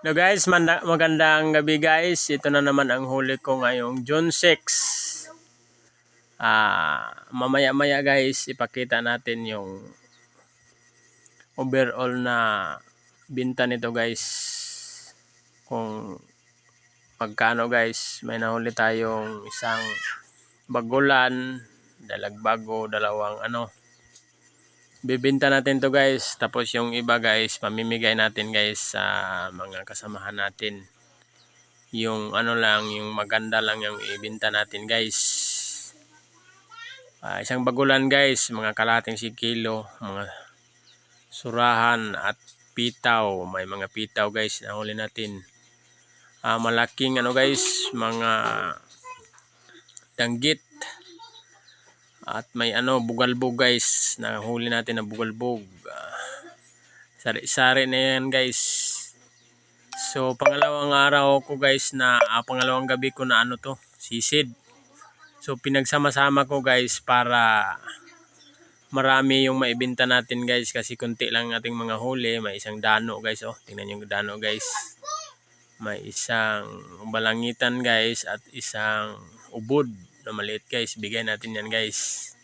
Hello guys, magandang gabi guys. Ito na naman ang huli ko ngayong June 6. Mamaya-maya guys, ipakita natin yung overall na binta nito guys. Kung magkano guys, may nahuli tayong isang bagulan, dalagbago, dalawang bibenta natin to guys. Tapos yung iba guys, pamimigay natin guys sa mga kasamahan natin. Yung yung maganda lang yung ibenta natin guys. Isang bagulan guys, mga kalahating kilo, mga surahan at pitaw. May mga pitaw guys na huli natin. Malaking guys, mga danggit. At may bugalbog guys, na huli natin na bugalbog. Sari-sari na yan guys. So pangalawang araw ko guys na pangalawang gabi ko na sisid. So pinagsama-sama ko guys para marami yung maibenta natin guys, kasi kunti lang ating mga huli. May isang dano guys, tingnan yung dano guys. May isang balangitan guys at isang ubod na maliit guys, bigay natin yan guys.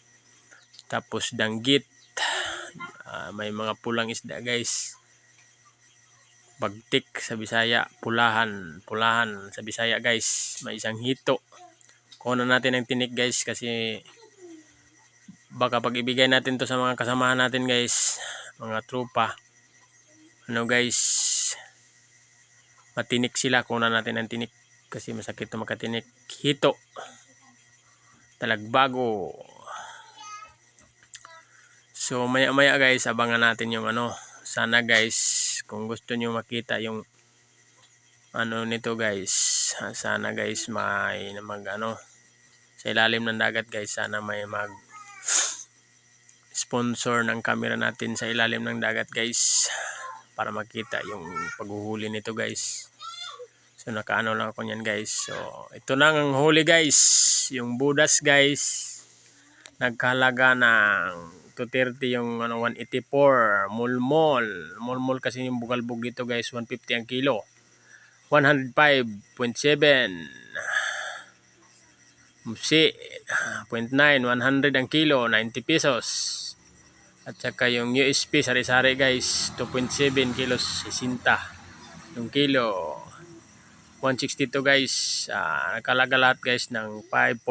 Tapos danggit, may mga pulang isda guys. Bagtik sa Bisaya, pulahan sa Bisaya guys. May isang hito. Kuha natin ang tinik guys, kasi baka pag ibigay natin to sa mga kasamahan natin guys, mga tropa, guys, matinik sila. Kuha natin ang tinik kasi masakit to makatinik. Hito, talagbago. So maya guys, abangan natin yung sana guys, kung gusto nyo makita yung nito guys, sana guys may sa ilalim ng dagat guys, sana may mag sponsor ng camera natin sa ilalim ng dagat guys, para makita yung paghuhuli nito guys. So nakaano lang ako niyan guys. So ito na ang huli guys, yung budas guys, nagkahalaga ng 230 yung 184. Mulmol kasi yung bugalbog dito guys, 150 ang kilo. 105.7 Musi 0.9, 100 ang kilo, 90 pesos. At saka yung USP sari-sari guys, 2.7 kilos, 60 yung kilo, 162 guys. Nakalaga lahat guys ng 5